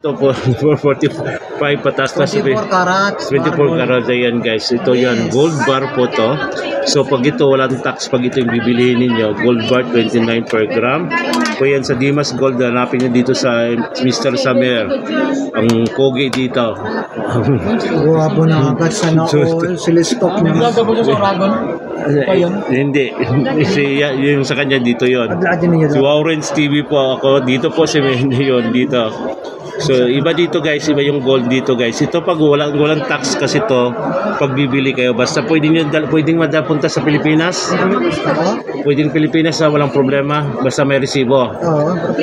Ito po, 445 patas na 24 carats. 24 carats yan guys. Ito yan, gold bar po to. So pag ito walang tax, pag ito yung bibilihin ninyo, gold bar 29 per gram. So yan sa Dimas Gold, hanapin nyo dito sa Mr. Samer. Ang pogi dito. Guwapo na agad sa all. Sila stock na. Hindi. Yung sa kanya dito yon. Si Orange TV po ako. Dito po si Mendy yun. Dito. So iba dito guys, iba yung gold dito guys. Ito pag walang tax kasi to pag bibili kayo, basta pwedeng madapunta sa Pilipinas. Pwedeng Pilipinas na walang problema, basta may resibo.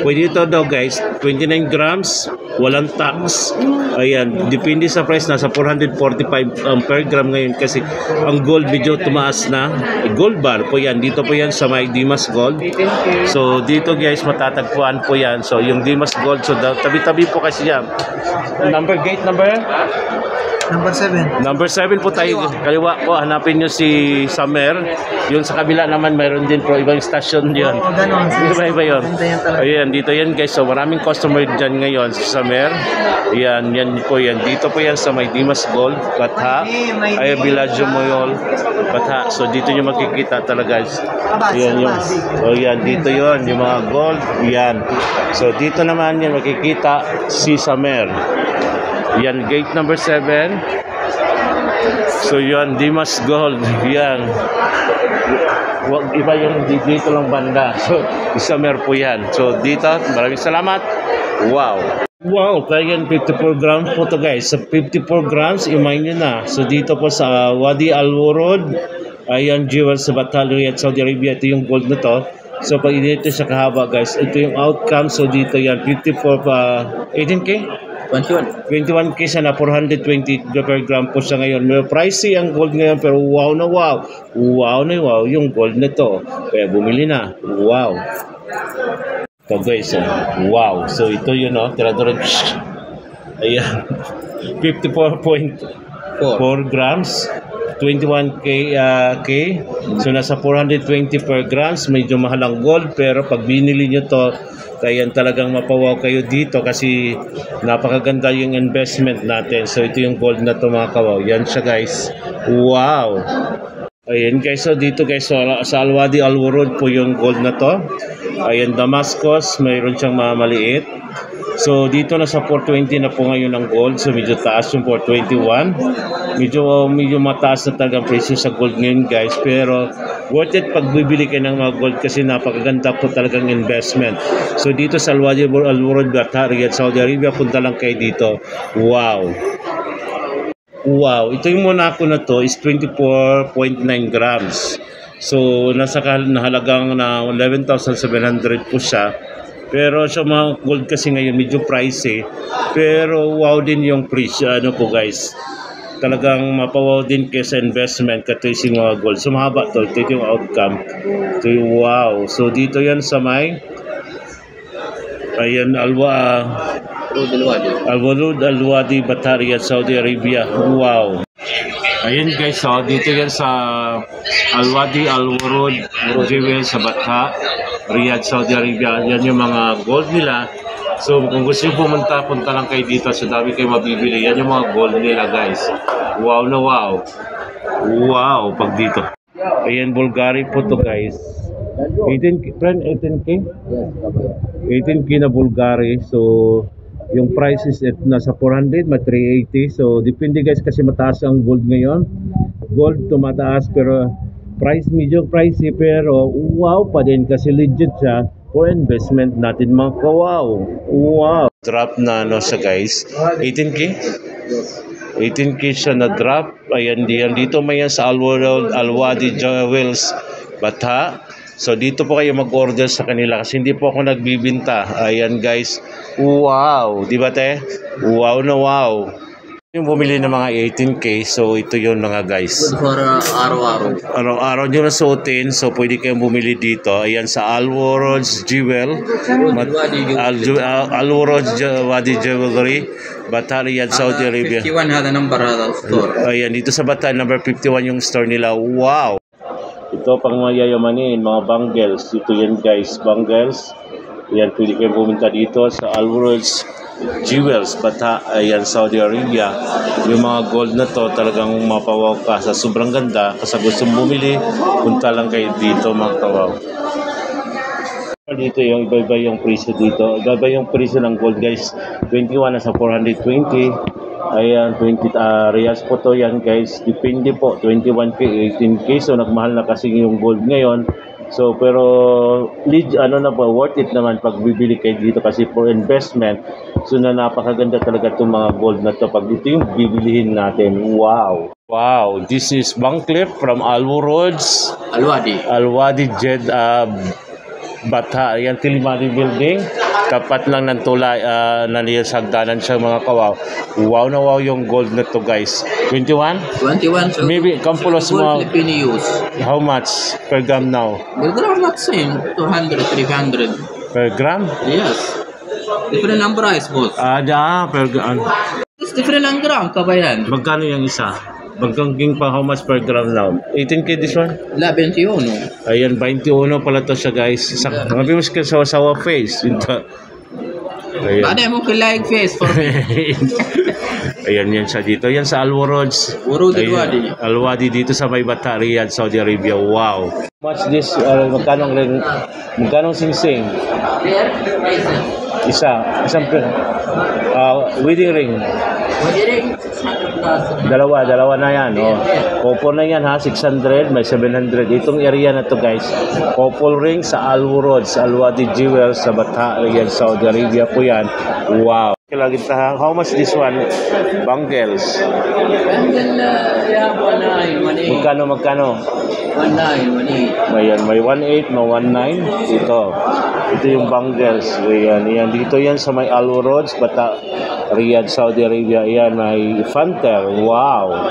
Pwede ito daw guys, 29 grams, walang tax. Ayan, depende sa price, nasa 445 per gram ngayon kasi ang gold medyo tumaas na. Gold bar po yan, dito po yan sa may Dimas Gold. So dito guys, matatagpuan po yan. So yung Dimas Gold, so tabi-tabi po kasi yan. Gate number 7. Number 7 po tayo. Kaliwa po, hanapin nyo si Samer. Yung sa kabila naman, mayroon din po ibang station yun. Oo, gano'n. Iba yun. Ayan, dito yan guys. So maraming customer dyan ngayon si Samer. Ayan, yan po yan. Dito po yan sa may Dimas Gold, Batha. Ay, Villaggio Moyol, Batha. So dito nyo makikita talaga guys. Ayan yung. So yan, dito yon yung mga gold. Yan. So dito naman yan makikita si Samer. Yan, gate number 7. So yan, Dimas Gold. Yan. Iba yung dito lang banda. So, Samer po yan. So dito, maraming salamat. Wow. Wow, kaya yan 54 grams po to guys. Sa 54 grams, imay nyo na. So dito po sa Wadi Al Warod, ayan, jewel sa Batalya at Saudi Arabia. Ito yung gold na to. So pag dito sa kahaba guys, ito yung outcome. So dito yan, 54 pa, 18K? 21K sana, 420 per gram po siya ngayon. May pricey ang gold ngayon pero wow na wow. Wow na wow yung gold nito. Kaya bumili na. Wow. Ito guys, wow. So ito yun tirador. Ayan. 54.4 grams. 21K so nasa 420 per grams. Medyo mahal ang gold pero pag binili nyo to, kaya talagang mapawaw kayo dito kasi napakaganda yung investment natin. So ito yung gold na to mga kawaw. Yan siya guys. Wow. Ayan guys, so dito guys, so, sa Al-Wadi Al-Warod po yung gold na to. Ayan, Damascus, mayroon siyang maliit. So dito na sa 420 na po ngayon ang gold. So medyo taas yung 421. Medyo mataas na talagang presyo sa gold ngayon guys. Pero worth it pag bibili kayo ng mga gold kasi napakaganda po talagang investment. So dito sa Al-Wadi Al-Warod, Batha, Riyadh, Saudi Arabia, punta lang kayo dito. Wow. Wow. Ito yung Monaco na to is 24.9 grams. So nasa halagang na 11,700 po siya. Pero sa mga gold kasi ngayon medyo pricey. Pero wow din yung presyo po guys. Talagang mapawaw din kayo sa investment kasi mga gold. So mahaba to. Ito yung outcome. Ito yung wow. So dito yan sa may ayan, Al-Warod Al-Wadi, Batha, Saudi Arabia. Wow. Ayan guys, so dito yan sa Al-Wadi Al-Warod jewel sa Batha, Riyadh, Saudi Arabia. Yan yung mga gold nila. So kung gusto nyo pumunta, punta lang kayo dito. So dami kayo mabibili. Yan yung mga gold nila guys. Wow na wow. Wow pag dito. Ayan, Bulgari po to guys. 18K? 18K na Bulgari. So yung price is nasa 400, 380. So depende guys kasi mataas ang gold ngayon. Gold tumataas pero price medyo pricey pero wow pa din kasi legit siya for investment natin mga kawaw. Wow. Drop na siya guys. 18K? 18K siya na drop. Ayan dito may yan sa Al-Wadi Jewels Batha. So dito po kayo mag-order sa kanila kasi hindi po ako nagbibinta. Ayan guys. Wow, di ba te? Wow na wow. Yung bumili ng mga 18K, so ito yun mga guys. Good for araw-araw. Araw-araw nyo na suotin, so pwede kayong bumili dito. Ayan sa Al-Warod Jewel. Al-Warod Wadi Jewelry. Batha, Riyadh, Saudi Arabia. 51 hada number hada store. Ayan, dito sa Batha, number 51 yung store nila. Wow. Ito pang mayayamanin, mga bangles. Ito yan guys, bangles. Yan, pwede kayong pumunta dito sa Al-Warod Jewels, Bata, ayan, Saudi Arabia. Yung mga gold na to talagang mapawaw ka sa sobrang ganda. Kasi gustong bumili, punta lang kayo dito mga kawaw. Dito yung iba-iba yung presyo dito. Iba-iba yung presyo ng gold guys. 21 na sa 420. Ayan, 20 reals po to yan guys. Depende po, 21k, 18k. So nagmahal na kasi yung gold ngayon. So pero ano na po, worth it naman pag bibili kayo dito kasi for investment. So napakaganda talaga itong mga gold na to. Pag ito yung bibilihin natin, wow. Wow, this is Bangklip from Alworods. Alwadi Jed Bata, yan Tilimani Building. Tapat lang ng tulay na niya sa hagdanan siya mga kawaw. Wow na wow yung gold na to guys. 21? 21. So Maybe kampulos mo. Filipino use. How much per gram now? But they are not same. 200, 300. Per gram? Yes. Different ang price, boss. Per gram. It's different ang gram, kabayan. Magkano yung isa? Magkangking pa how much per gram now? 18k this one? La 21. Ayan, 21 pala to siya guys. Sabi mo sa face. Ayan. Bada mo like face for me. Ayan yan siya dito. Yan sa Alworods. Alwadi. Alwadi dito sa may Bata, Riyadh, Saudi Arabia. Wow. Much this, magkano sing-sing? Isang wedding ring. Dalawa na yan. Oh. Couple na yan ha, 600, may 700. Itong area na to guys. Couple ring sa Alworods, Alwadi Jewels sa Bata, Riyadh, Saudi Arabia po yan. Wow. How much this one? Bangles. Magkano? 19. Ayan, may 1.8, may 1.9. Ito yung bangles. Ayan. Dito yan sa may Alworods, Bata, Riyadh, Saudi Arabia. Ayan, may Fanter. Wow.